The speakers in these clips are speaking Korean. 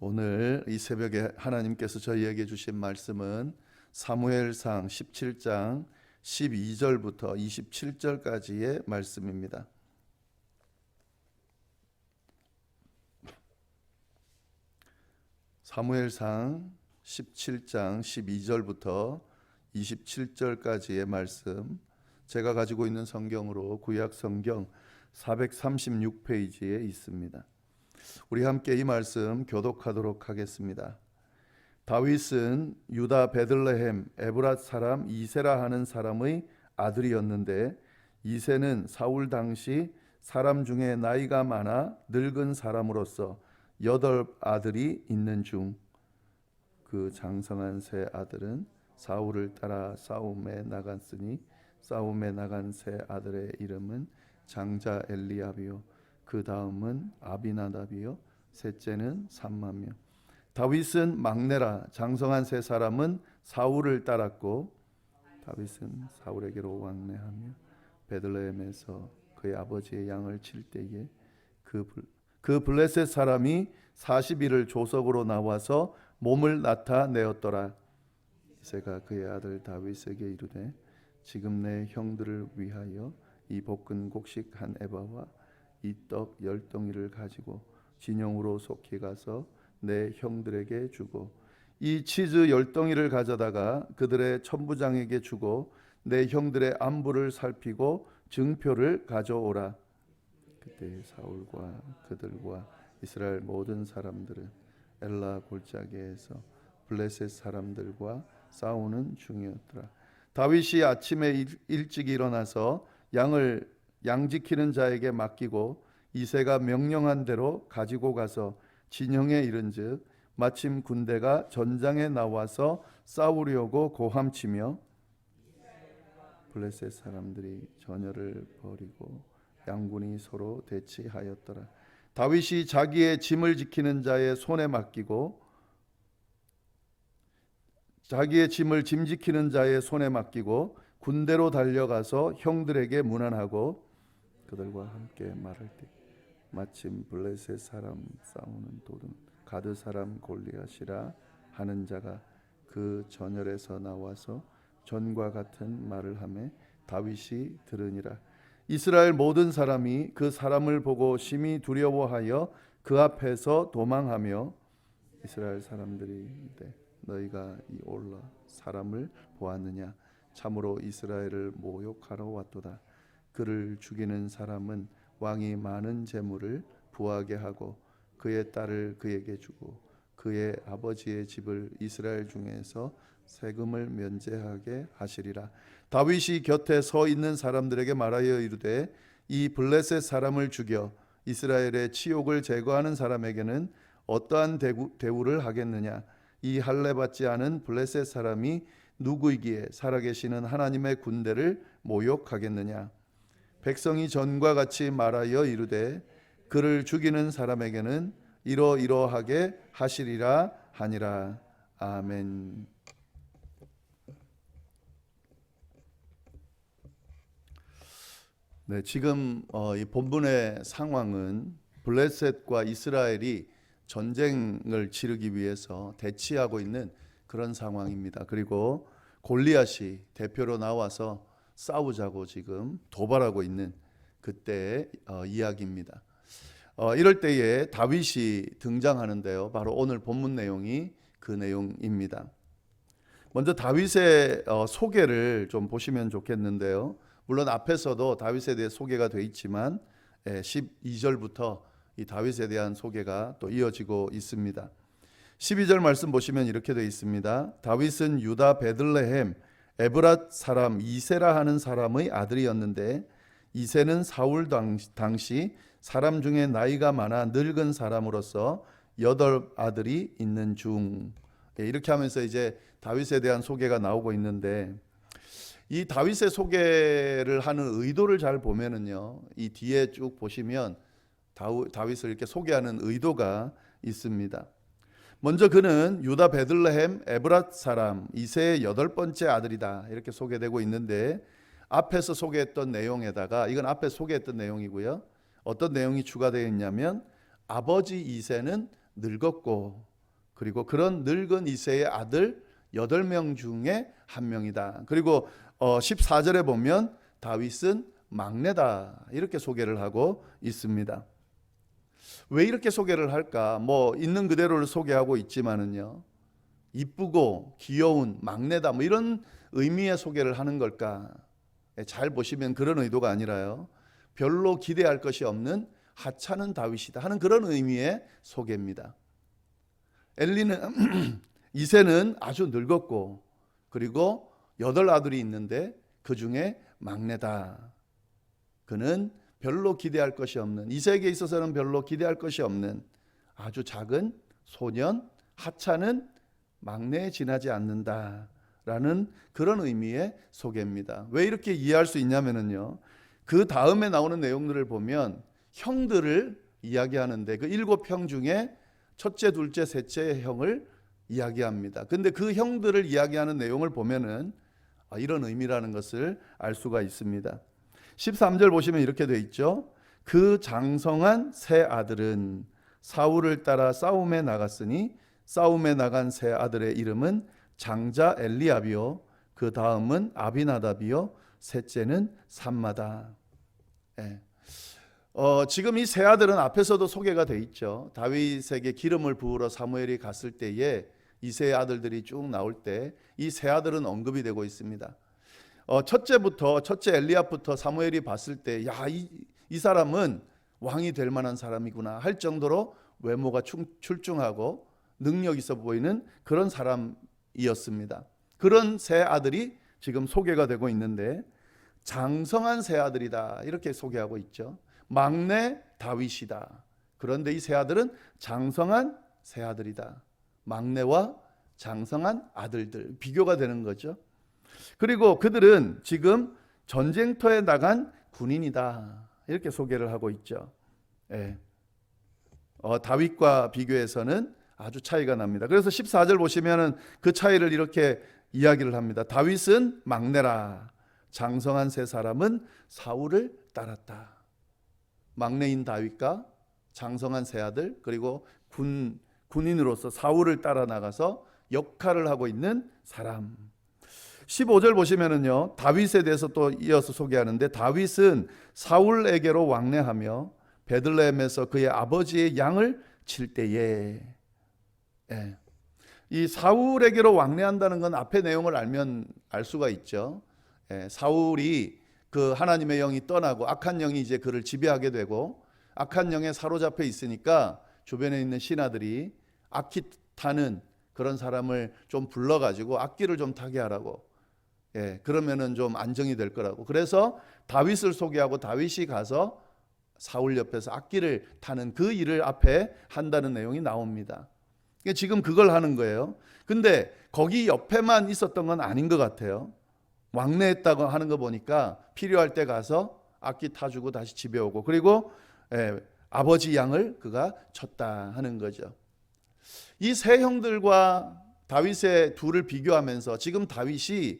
오늘 이 새벽에 하나님께서 저희에게 주신 말씀은 사무엘상 17장 12절부터 27절까지의 말씀입니다. 사무엘상 17장 12절부터 27절까지의 말씀, 제가 가지고 있는 성경으로 구약 성경 436페이지에 있습니다. 우리 함께 이 말씀 교독하도록 하겠습니다. 다윗은 유다 베들레헴 에브랏 사람 이세라 하는 사람의 아들이었는데, 이세는 사울 당시 사람 중에 나이가 많아 늙은 사람으로서 8 아들이 있는 중 그 장성한 세 아들은 사울을 따라 싸움에 나갔으니 싸움에 나간 세 아들의 이름은 장자 엘리압이요 그 다음은 아비나답이요 셋째는 삼마며. 다윗은 막내라. 장성한 세 사람은 사울을 따랐고, 다윗은 사울에게로 왕래하며 베들레헴에서 그의 아버지의 양을 칠 때에 그 블레셋 사람이 40일을 조석으로 나와서 몸을 나타내었더라. 이새가 그의 아들 다윗에게 이르되, 지금 내 형들을 위하여 이 볶은 곡식 한 에바와 이 떡 10덩이를 가지고 진영으로 속히 가서 내 형들에게 주고, 이 치즈 10덩이를 가져다가 그들의 천부장에게 주고 내 형들의 안부를 살피고 증표를 가져오라. 그때 사울과 그들과 이스라엘 모든 사람들은 엘라 골짜기에서 블레셋 사람들과 싸우는 중이었더라. 다윗이 아침에 일찍 일어나서 양 지키는 자에게 맡기고 이새가 명령한 대로 가지고 가서 진영에 이른즉 마침 군대가 전장에 나와서 싸우려고 고함치며 블레셋 사람들이 전열을 벌이고 양군이 서로 대치하였더라. 다윗이 자기의 짐을 지키는 자의 손에 맡기고 자기의 짐을 짐 지키는 자의 손에 맡기고 군대로 달려가서 형들에게 문안하고 그들과 함께 말할 때 마침 블레셋 사람 싸우는 도든 가드 사람 골리앗이라 하는 자가 그 전열에서 나와서 전과 같은 말을 하며 다윗이 들으니라. 이스라엘 모든 사람이 그 사람을 보고 심히 두려워하여 그 앞에서 도망하며 이스라엘 사람들이 이르되, 너희가 이 올라 사람을 보았느냐? 참으로 이스라엘을 모욕하러 왔도다. 그를 죽이는 사람은 왕이 많은 재물을 부하게 하고 그의 딸을 그에게 주고 그의 아버지의 집을 이스라엘 중에서 세금을 면제하게 하시리라. 다윗이 곁에 서 있는 사람들에게 말하여 이르되, 이 블레셋 사람을 죽여 이스라엘의 치욕을 제거하는 사람에게는 어떠한 대우를 하겠느냐? 이 할례 받지 않은 블레셋 사람이 누구이기에 살아계시는 하나님의 군대를 모욕하겠느냐? 백성이 전과 같이 말하여 이르되, 그를 죽이는 사람에게는 이러이러하게 하시리라 하니라. 아멘. 네, 지금 이 본문의 상황은 블레셋과 이스라엘이 전쟁을 치르기 위해서 대치하고 있는 그런 상황입니다. 그리고 골리앗이 대표로 나와서 싸우자고 지금 도발하고 있는 그때의 이야기입니다. 이럴 때에 다윗이 등장하는데요. 바로 오늘 본문 내용이 그 내용입니다. 먼저 다윗의 소개를 좀 보시면 좋겠는데요. 물론 앞에서도 다윗에 대해 소개가 되어 있지만 12절부터 이 다윗에 대한 소개가 또 이어지고 있습니다. 12절 말씀 보시면 이렇게 되어 있습니다. 다윗은 유다 베들레헴 에브랏 사람 이세라 하는 사람의 아들이었는데, 이세는 사울 당시 사람 중에 나이가 많아 늙은 사람으로서 8 아들이 있는 중. 이렇게 하면서 이제 다윗에 대한 소개가 나오고 있는데, 이 다윗의 소개를 하는 의도를 잘 보면은요, 이 뒤에 쭉 보시면 다윗을 이렇게 소개하는 의도가 있습니다. 먼저 그는 유다 베들레헴 에브랏 사람 이세의 8번째 아들이다, 이렇게 소개되고 있는데, 앞에서 소개했던 내용에다가, 이건 앞에 소개했던 내용이고요, 어떤 내용이 추가되어 있냐면 아버지 이세는 늙었고 그리고 그런 늙은 이새의 아들 8명 중에 한 명이다. 그리고 14절에 보면 다윗은 막내다 이렇게 소개를 하고 있습니다. 왜 이렇게 소개를 할까? 뭐 있는 그대로를 소개하고 있지만은요, 이쁘고 귀여운 막내다 뭐 이런 의미의 소개를 하는 걸까? 잘 보시면 그런 의도가 아니라요, 별로 기대할 것이 없는 하찮은 다윗이다 하는 그런 의미의 소개입니다. 이새는 아주 늙었고, 그리고 8아들이 있는데 그 중에 막내다. 그는 별로 기대할 것이 없는, 이새에게 있어서는 별로 기대할 것이 없는 아주 작은 소년, 하찮은 막내에 지나지 않는다라는 그런 의미의 소개입니다. 왜 이렇게 이해할 수 있냐면요, 그 다음에 나오는 내용들을 보면 형들을 이야기하는데 그 7형 중에 첫째, 둘째, 셋째 형을 이야기합니다. 근데 그 형들을 이야기하는 내용을 보면은 이런 의미라는 것을 알 수가 있습니다. 13절 보시면 이렇게 되어 있죠. 그 장성한 세 아들은 사울을 따라 싸움에 나갔으니 싸움에 나간 세 아들의 이름은 장자 엘리압이요, 그 다음은 아비나답이요, 셋째는 삼마다. 지금 이 세 아들은 앞에서도 소개가 돼 있죠. 다윗에게 기름을 부으러 사무엘이 갔을 때에 이 세 아들들이 쭉 나올 때 이 세 아들은 언급이 되고 있습니다. 첫째 엘리압부터 사무엘이 봤을 때, 야, 이 사람은 왕이 될 만한 사람이구나 할 정도로 외모가 출중하고 능력 있어 보이는 그런 사람이었습니다. 그런 세 아들이 지금 소개가 되고 있는데, 장성한 세 아들이다 이렇게 소개하고 있죠. 막내 다윗이다. 그런데 이 세 아들은 장성한 세 아들이다. 막내와 장성한 아들들, 비교가 되는 거죠. 그리고 그들은 지금 전쟁터에 나간 군인이다 이렇게 소개를 하고 있죠. 다윗과 비교해서는 아주 차이가 납니다. 그래서 14절 보시면은 그 차이를 이렇게 이야기를 합니다. 다윗은 막내라. 장성한 세 사람은 사울을 따랐다. 막내인 다윗과 장성한 세 아들, 그리고 군인으로서 사울을 따라 나가서 역할을 하고 있는 사람. 15절 보시면은요, 다윗에 대해서 또 이어서 소개하는데, 다윗은 사울에게로 왕래하며 베들레헴에서 그의 아버지의 양을 칠 때에, 이 사울에게로 왕래한다는 건 앞에 내용을 알면 알 수가 있죠. 사울이 그 하나님의 영이 떠나고 악한 영이 이제 그를 지배하게 되고, 악한 영에 사로잡혀 있으니까 주변에 있는 신하들이 악기 타는 그런 사람을 좀 불러가지고 악기를 좀 타게 하라고, 그러면은 좀 안정이 될 거라고. 그래서 다윗을 소개하고 다윗이 가서 사울 옆에서 악기를 타는 그 일을 앞에 한다는 내용이 나옵니다. 지금 그걸 하는 거예요. 근데 거기 옆에만 있었던 건 아닌 것 같아요. 왕래했다고 하는 거 보니까 필요할 때 가서 악기 타주고 다시 집에 오고, 그리고 아버지 양을 그가 쳤다 하는 거죠. 이 세 형들과 다윗의 둘을 비교하면서 지금 다윗이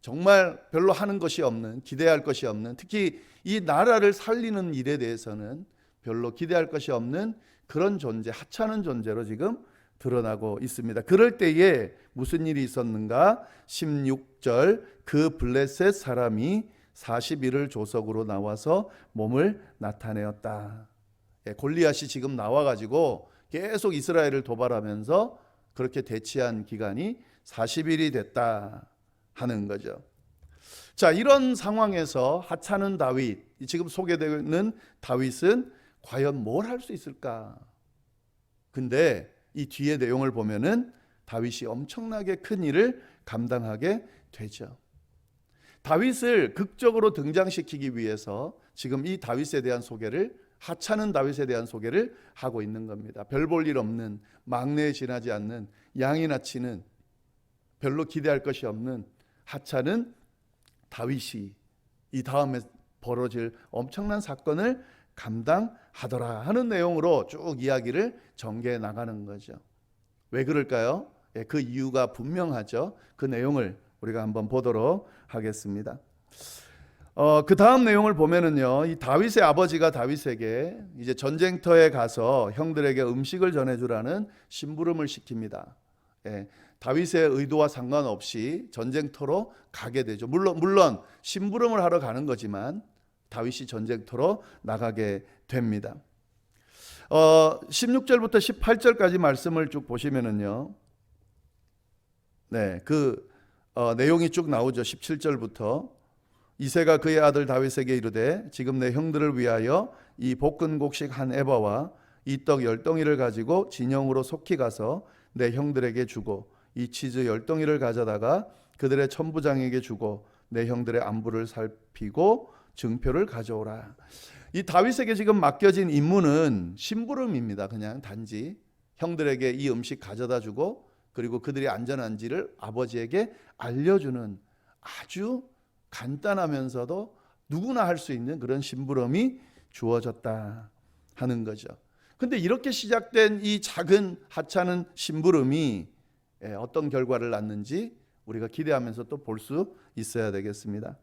정말 별로 하는 것이 없는, 기대할 것이 없는, 특히 이 나라를 살리는 일에 대해서는 별로 기대할 것이 없는 그런 존재, 하찮은 존재로 지금 드러나고 있습니다. 그럴 때에 무슨 일이 있었는가? 16절, 그 블레셋 사람이 40일을 조석으로 나와서 몸을 나타내었다. 골리앗이 지금 나와가지고 계속 이스라엘을 도발하면서 그렇게 대치한 기간이 40일이 됐다 하는 거죠. 자, 이런 상황에서 하찮은 다윗, 지금 소개되는 다윗은 과연 뭘 할 수 있을까? 근데 이 뒤에 내용을 보면은 다윗이 엄청나게 큰 일을 감당하게 되죠. 다윗을 극적으로 등장시키기 위해서 지금 이 다윗에 대한 소개를, 하찮은 다윗에 대한 소개를 하고 있는 겁니다. 별 볼 일 없는, 막내에 지나지 않는, 양이나 치는, 별로 기대할 것이 없는 하찮은 다윗이 이 다음에 벌어질 엄청난 사건을 감당하더라 하는 내용으로 쭉 이야기를 전개해 나가는 거죠. 왜 그럴까요? 그 이유가 분명하죠. 그 내용을 우리가 한번 보도록 하겠습니다. 그 다음 내용을 보면은요, 이 다윗의 아버지가 다윗에게 이제 전쟁터에 가서 형들에게 음식을 전해주라는 심부름을 시킵니다. 예, 다윗의 의도와 상관없이 전쟁터로 가게 되죠. 물론 심부름을 하러 가는 거지만 다윗이 전쟁터로 나가게 됩니다. 16절부터 18절까지 말씀을 쭉 보시면은요, 네, 내용이 쭉 나오죠. 17절부터 이새가 그의 아들 다윗에게 이르되 지금 내 형들을 위하여 이 볶은 곡식 한 에바와 이 떡 10덩이를 가지고 진영으로 속히 가서 내 형들에게 주고 이 치즈 10덩이를 가져다가 그들의 천부장에게 주고 내 형들의 안부를 살피고 증표를 가져오라. 이 다윗에게 지금 맡겨진 임무는 심부름입니다. 그냥 단지 형들에게 이 음식 가져다 주고 그리고 그들이 안전한지를 아버지에게 알려주는 아주 간단하면서도 누구나 할 수 있는 그런 심부름이 주어졌다 하는 거죠. 근데 이렇게 시작된 이 작은 하찮은 심부름이 어떤 결과를 낳는지 우리가 기대하면서 또 볼 수 있어야 되겠습니다.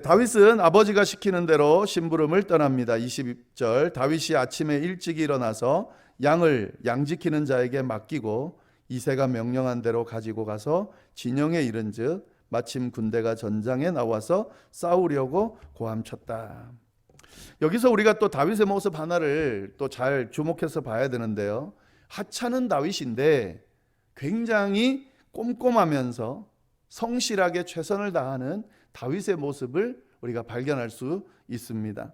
다윗은 아버지가 시키는 대로 심부름을 떠납니다. 22절 다윗이 아침에 일찍 일어나서 양을 양지키는 자에게 맡기고 이새가 명령한 대로 가지고 가서 진영에 이른즉 마침 군대가 전장에 나와서 싸우려고 고함쳤다. 여기서 우리가 또 다윗의 모습 하나를 또 잘 주목해서 봐야 되는데요. 하찮은 다윗인데 굉장히 꼼꼼하면서 성실하게 최선을 다하는 다윗의 모습을 우리가 발견할 수 있습니다.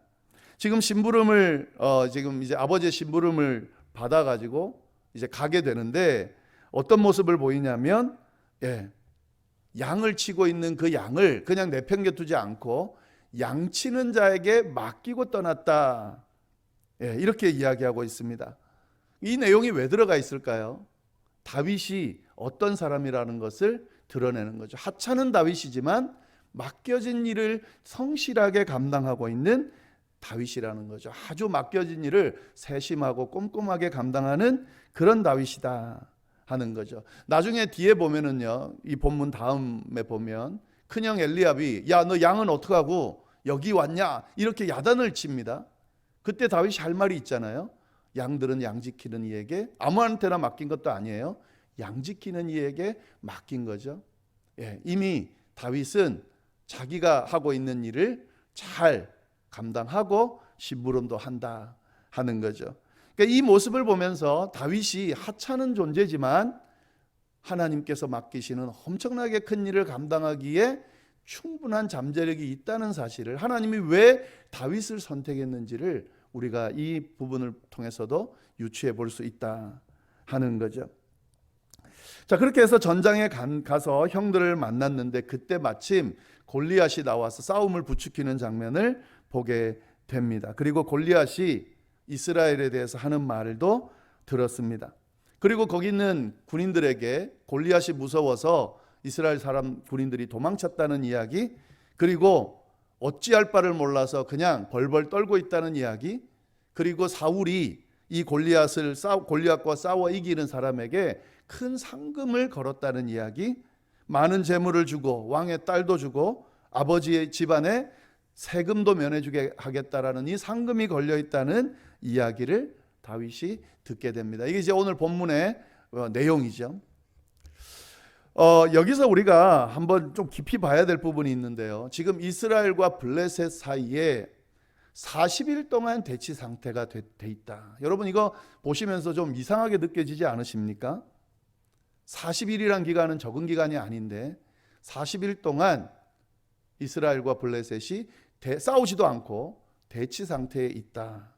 지금 심부름을 지금 이제 아버지의 심부름을 받아 가지고 이제 가게 되는데 어떤 모습을 보이냐면 양을 치고 있는 그 양을 그냥 내팽개두지 않고 양치는 자에게 맡기고 떠났다. 이렇게 이야기하고 있습니다. 이 내용이 왜 들어가 있을까요? 다윗이 어떤 사람이라는 것을 드러내는 거죠. 하찮은 다윗이지만 맡겨진 일을 성실하게 감당하고 있는 다윗이라는 거죠. 아주 맡겨진 일을 세심하고 꼼꼼하게 감당하는 그런 다윗이다 하는 거죠. 나중에 뒤에 보면은요, 이 본문 다음에 보면 큰형 엘리압이 야, 너 양은 어떡하고 여기 왔냐 이렇게 야단을 칩니다. 그때 다윗이 할 말이 있잖아요. 양들은 양 지키는 이에게, 아무한테나 맡긴 것도 아니에요. 양 지키는 이에게 맡긴 거죠. 이미 다윗은 자기가 하고 있는 일을 잘 감당하고 심부름도 한다 하는 거죠. 그러니까 이 모습을 보면서 다윗이 하찮은 존재지만 하나님께서 맡기시는 엄청나게 큰 일을 감당하기에 충분한 잠재력이 있다는 사실을, 하나님이 왜 다윗을 선택했는지를 우리가 이 부분을 통해서도 유추해 볼 수 있다 하는 거죠. 자, 그렇게 해서 전장에 가서 형들을 만났는데 그때 마침 골리앗이 나와서 싸움을 부추기는 장면을 보게 됩니다. 그리고 골리앗이 이스라엘에 대해서 하는 말도 들었습니다. 그리고 거기 있는 군인들에게 골리앗이 무서워서 이스라엘 사람 군인들이 도망쳤다는 이야기, 그리고 어찌할 바를 몰라서 그냥 벌벌 떨고 있다는 이야기, 그리고 사울이 이 골리앗과 싸워 이기는 사람에게 큰 상금을 걸었다는 이야기, 많은 재물을 주고 왕의 딸도 주고 아버지의 집안에 세금도 면해주게 하겠다라는 이 상금이 걸려 있다는 이야기를 다윗이 듣게 됩니다. 이게 이제 오늘 본문의 내용이죠. 여기서 우리가 한번 좀 깊이 봐야 될 부분이 있는데요. 지금 이스라엘과 블레셋 사이에 40일 동안 대치 상태가 돼 있다. 여러분 이거 보시면서 좀 이상하게 느껴지지 않으십니까? 40일이란 기간은 적은 기간이 아닌데 40일 동안 이스라엘과 블레셋이 싸우지도 않고 대치 상태에 있다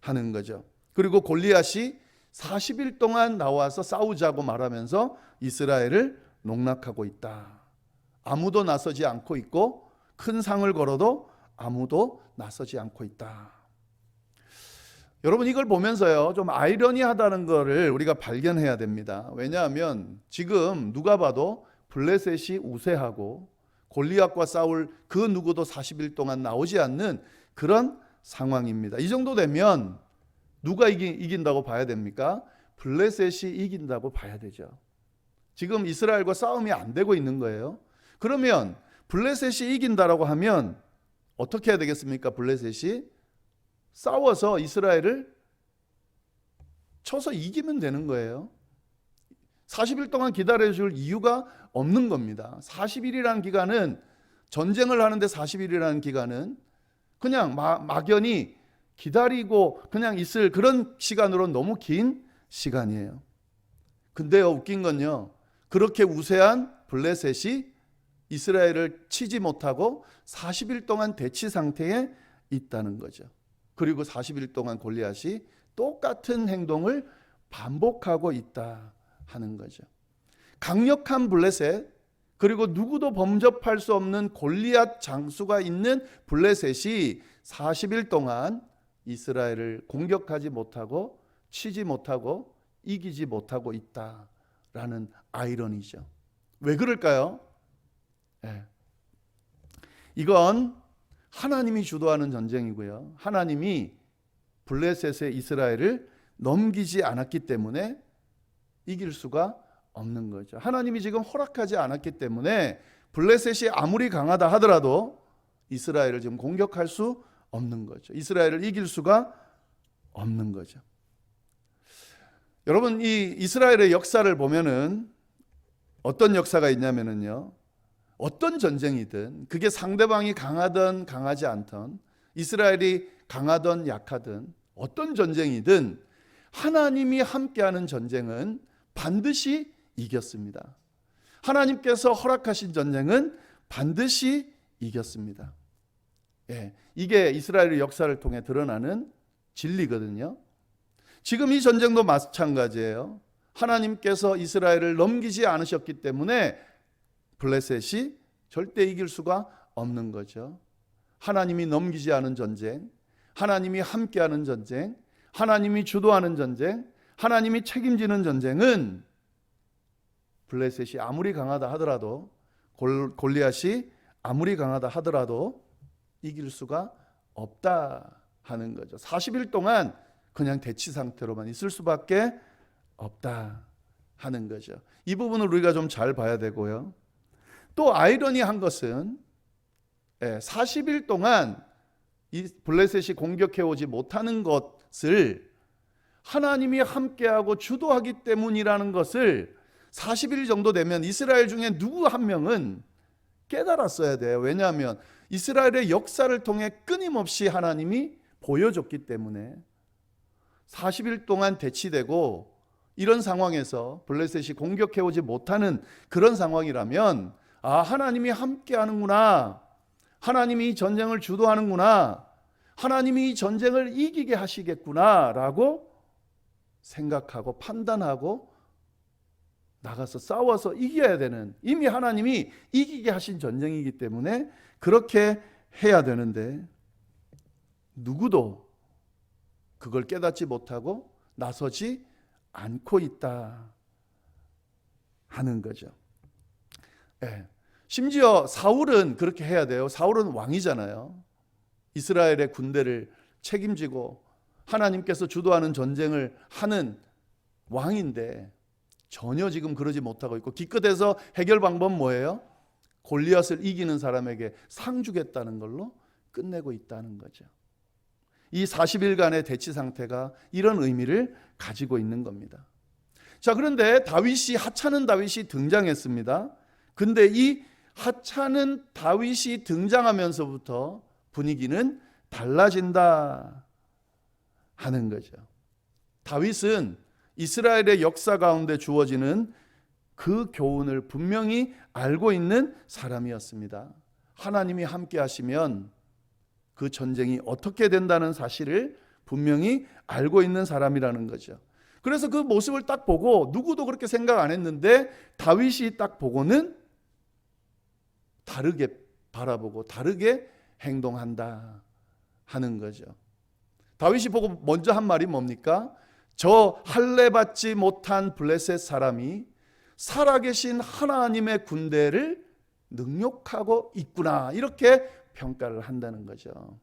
하는 거죠. 그리고 골리앗이 40일 동안 나와서 싸우자고 말하면서 이스라엘을 농락하고 있다. 아무도 나서지 않고 있고 큰 상을 걸어도 아무도 나서지 않고 있다. 여러분 이걸 보면서요, 좀 아이러니하다는 것을 우리가 발견해야 됩니다. 왜냐하면 지금 누가 봐도 블레셋이 우세하고 골리앗과 싸울 그 누구도 40일 동안 나오지 않는 그런 상황입니다. 이 정도 되면 누가 이긴다고 봐야 됩니까? 블레셋이 이긴다고 봐야 되죠. 지금 이스라엘과 싸움이 안 되고 있는 거예요. 그러면 블레셋이 이긴다라고 하면 어떻게 해야 되겠습니까? 블레셋이 싸워서 이스라엘을 쳐서 이기면 되는 거예요. 40일 동안 기다려줄 이유가 없는 겁니다. 40일이라는 기간은, 전쟁을 하는데 40일이라는 기간은 그냥 막연히 기다리고 그냥 있을 그런 시간으로 너무 긴 시간이에요. 근데요, 웃긴 건요, 그렇게 우세한 블레셋이 이스라엘을 치지 못하고 40일 동안 대치 상태에 있다는 거죠. 그리고 40일 동안 골리앗이 똑같은 행동을 반복하고 있다 하는 거죠. 강력한 블레셋, 그리고 누구도 범접할 수 없는 골리앗 장수가 있는 블레셋이 40일 동안 이스라엘을 공격하지 못하고 치지 못하고 이기지 못하고 있다라는 아이러니죠. 왜 그럴까요? 이건 하나님이 주도하는 전쟁이고요. 하나님이 블레셋의 이스라엘을 넘기지 않았기 때문에 이길 수가 없는 거죠. 하나님이 지금 허락하지 않았기 때문에 블레셋이 아무리 강하다 하더라도 이스라엘을 지금 공격할 수 없는 거죠. 이스라엘을 이길 수가 없는 거죠. 여러분, 이 이스라엘의 역사를 보면은 어떤 역사가 있냐면요, 어떤 전쟁이든 그게 상대방이 강하든 강하지 않든, 이스라엘이 강하든 약하든, 어떤 전쟁이든 하나님이 함께하는 전쟁은 반드시 이겼습니다. 하나님께서 허락하신 전쟁은 반드시 이겼습니다. 이게 이스라엘의 역사를 통해 드러나는 진리거든요. 지금 이 전쟁도 마찬가지예요. 하나님께서 이스라엘을 넘기지 않으셨기 때문에 블레셋이 절대 이길 수가 없는 거죠. 하나님이 넘기지 않은 전쟁, 하나님이 함께하는 전쟁, 하나님이 주도하는 전쟁, 하나님이 책임지는 전쟁은 블레셋이 아무리 강하다 하더라도, 골리앗이 아무리 강하다 하더라도 이길 수가 없다 하는 거죠. 40일 동안 그냥 대치 상태로만 있을 수밖에 없다 하는 거죠. 이 부분을 우리가 좀 잘 봐야 되고요. 또 아이러니한 것은 40일 동안 이 블레셋이 공격해오지 못하는 것을 하나님이 함께하고 주도하기 때문이라는 것을 40일 정도 되면 이스라엘 중에 누구 한 명은 깨달았어야 돼요. 왜냐하면 이스라엘의 역사를 통해 끊임없이 하나님이 보여줬기 때문에 40일 동안 대치되고 이런 상황에서 블레셋이 공격해오지 못하는 그런 상황이라면, 아, 하나님이 함께하는구나, 하나님이 전쟁을 주도하는구나, 하나님이 전쟁을 이기게 하시겠구나 라고 생각하고 판단하고 나가서 싸워서 이겨야 되는, 이미 하나님이 이기게 하신 전쟁이기 때문에 그렇게 해야 되는데 누구도 그걸 깨닫지 못하고 나서지 않고 있다 하는 거죠. 심지어 사울은 그렇게 해야 돼요. 사울은 왕이잖아요. 이스라엘의 군대를 책임지고 하나님께서 주도하는 전쟁을 하는 왕인데 전혀 지금 그러지 못하고 있고, 기껏해서 해결 방법은 뭐예요? 골리앗을 이기는 사람에게 상 주겠다는 걸로 끝내고 있다는 거죠. 이 40일간의 대치 상태가 이런 의미를 가지고 있는 겁니다. 자, 그런데 하찮은 다윗이 등장했습니다. 근데 이 하찮은 다윗이 등장하면서부터 분위기는 달라진다 하는 거죠. 다윗은 이스라엘의 역사 가운데 주어지는 그 교훈을 분명히 알고 있는 사람이었습니다. 하나님이 함께 하시면 그 전쟁이 어떻게 된다는 사실을 분명히 알고 있는 사람이라는 거죠. 그래서 그 모습을 딱 보고 누구도 그렇게 생각 안 했는데 다윗이 딱 보고는 다르게 바라보고 다르게 행동한다 하는 거죠. 다윗이 보고 먼저 한 말이 뭡니까? 저 할례 받지 못한 블레셋 사람이 살아계신 하나님의 군대를 능욕하고 있구나, 이렇게 평가를 한다는 거죠.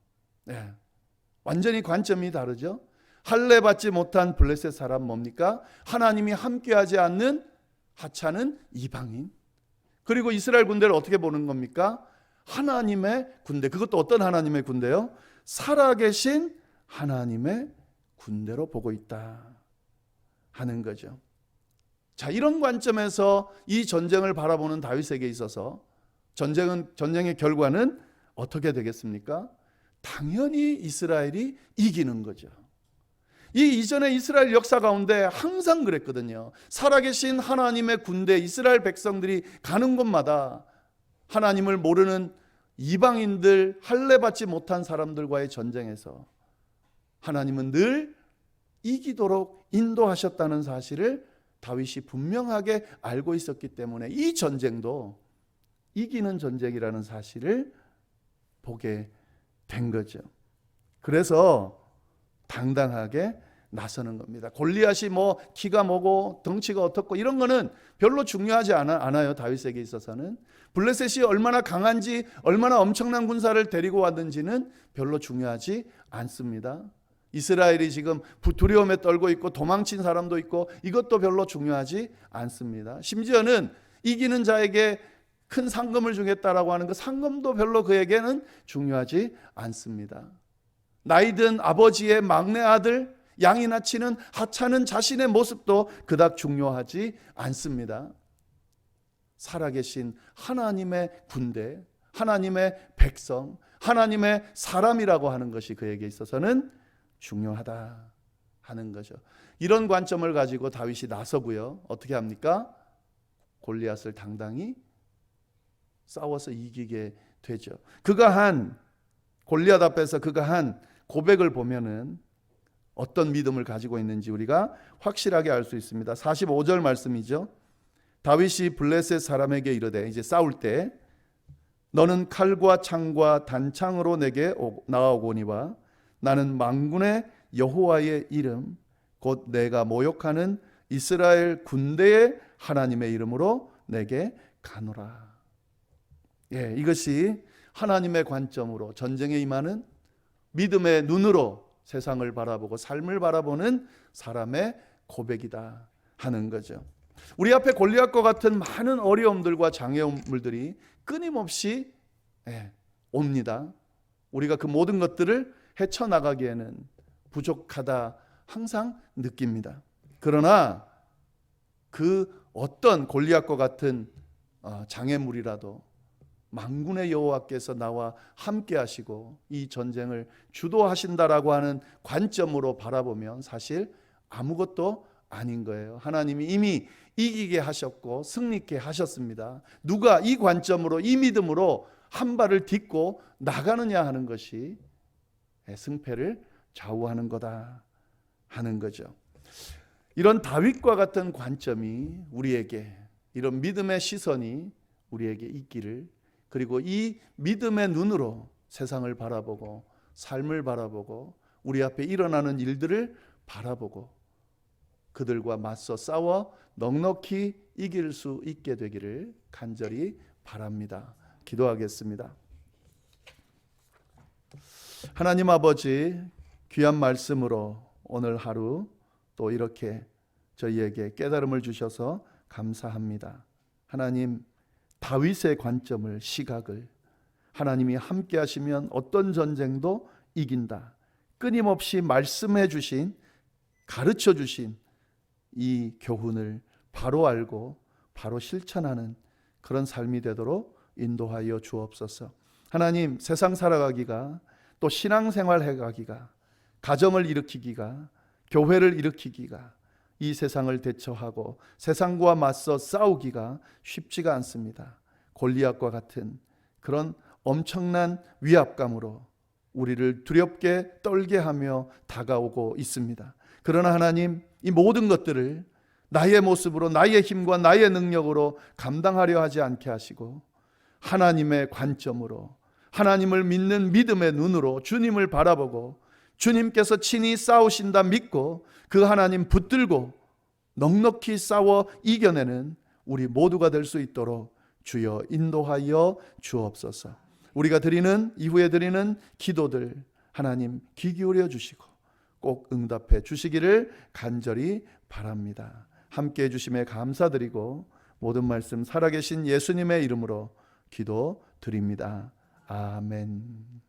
완전히 관점이 다르죠. 할례 받지 못한 블레셋 사람 뭡니까? 하나님이 함께하지 않는 하찮은 이방인. 그리고 이스라엘 군대를 어떻게 보는 겁니까? 하나님의 군대. 그것도 어떤 하나님의 군대요? 살아계신 하나님의 군대로 보고 있다 하는 거죠. 자, 이런 관점에서 이 전쟁을 바라보는 다윗에게 있어서 전쟁의 결과는 어떻게 되겠습니까? 당연히 이스라엘이 이기는 거죠. 이 이전의 이스라엘 역사 가운데 항상 그랬거든요. 살아계신 하나님의 군대, 이스라엘 백성들이 가는 곳마다 하나님을 모르는 이방인들, 할례받지 못한 사람들과의 전쟁에서 하나님은 늘 이기도록 인도하셨다는 사실을 다윗이 분명하게 알고 있었기 때문에 이 전쟁도 이기는 전쟁이라는 사실을 보게 된 거죠. 그래서 당당하게 나서는 겁니다. 골리앗이 뭐 키가 뭐고 덩치가 어떻고 이런 거는 별로 중요하지 않아요. 다윗에게 있어서는. 블레셋이 얼마나 강한지, 얼마나 엄청난 군사를 데리고 왔는지는 별로 중요하지 않습니다. 이스라엘이 지금 두려움에 떨고 있고 도망친 사람도 있고 이것도 별로 중요하지 않습니다. 심지어는 이기는 자에게 큰 상금을 주겠다라고 하는 그 상금도 별로 그에게는 중요하지 않습니다. 나이든 아버지의 막내 아들, 양이나 치는 하찮은 자신의 모습도 그닥 중요하지 않습니다. 살아계신 하나님의 군대, 하나님의 백성, 하나님의 사람이라고 하는 것이 그에게 있어서는 중요하다 하는 거죠. 이런 관점을 가지고 다윗이 나서고요. 어떻게 합니까? 골리앗을 당당히 싸워서 이기게 되죠. 골리앗 앞에서 그가 한 고백을 보면은 어떤 믿음을 가지고 있는지 우리가 확실하게 알 수 있습니다. 45절 말씀이죠. 다윗이 블레셋 사람에게 이르되, 이제 싸울 때, 너는 칼과 창과 단창으로 내게 나아오거니와 나는 만군의 여호와의 이름 곧 내가 모욕하는 이스라엘 군대의 하나님의 이름으로 내게 가노라. 예, 이것이 하나님의 관점으로 전쟁에 임하는 믿음의 눈으로 세상을 바라보고 삶을 바라보는 사람의 고백이다 하는 거죠. 우리 앞에 골리앗과 같은 많은 어려움들과 장애물들이 끊임없이 옵니다. 우리가 그 모든 것들을 헤쳐나가기에는 부족하다 항상 느낍니다. 그러나 그 어떤 골리앗과 같은 장애물이라도 만군의 여호와께서 나와 함께 하시고 이 전쟁을 주도하신다라고 하는 관점으로 바라보면 사실 아무것도 아닌 거예요. 하나님이 이미 이기게 하셨고 승리케 하셨습니다. 누가 이 관점으로, 이 믿음으로 한 발을 딛고 나가느냐 하는 것이 승패를 좌우하는 거다 하는 거죠. 이런 다윗과 같은 관점이 우리에게, 이런 믿음의 시선이 우리에게 있기를, 그리고 이 믿음의 눈으로 세상을 바라보고 삶을 바라보고 우리 앞에 일어나는 일들을 바라보고 그들과 맞서 싸워 넉넉히 이길 수 있게 되기를 간절히 바랍니다. 기도하겠습니다. 하나님 아버지, 귀한 말씀으로 오늘 하루 또 이렇게 저희에게 깨달음을 주셔서 감사합니다. 하나님, 다윗의 관점을, 시각을, 하나님이 함께 하시면 어떤 전쟁도 이긴다, 끊임없이 말씀해 주신, 가르쳐 주신 이 교훈을 바로 알고 바로 실천하는 그런 삶이 되도록 인도하여 주옵소서. 하나님, 세상 살아가기가, 또 신앙생활 해가기가, 가정을 일으키기가, 교회를 일으키기가, 이 세상을 대처하고 세상과 맞서 싸우기가 쉽지가 않습니다. 골리앗과 같은 그런 엄청난 위압감으로 우리를 두렵게 떨게 하며 다가오고 있습니다. 그러나 하나님, 이 모든 것들을 나의 모습으로, 나의 힘과 나의 능력으로 감당하려 하지 않게 하시고 하나님의 관점으로, 하나님을 믿는 믿음의 눈으로 주님을 바라보고 주님께서 친히 싸우신다 믿고 그 하나님 붙들고 넉넉히 싸워 이겨내는 우리 모두가 될 수 있도록 주여 인도하여 주옵소서. 우리가 이후에 드리는 기도들 하나님 귀 기울여 주시고 꼭 응답해 주시기를 간절히 바랍니다. 함께해 주심에 감사드리고 모든 말씀 살아계신 예수님의 이름으로 기도 드립니다. 아멘.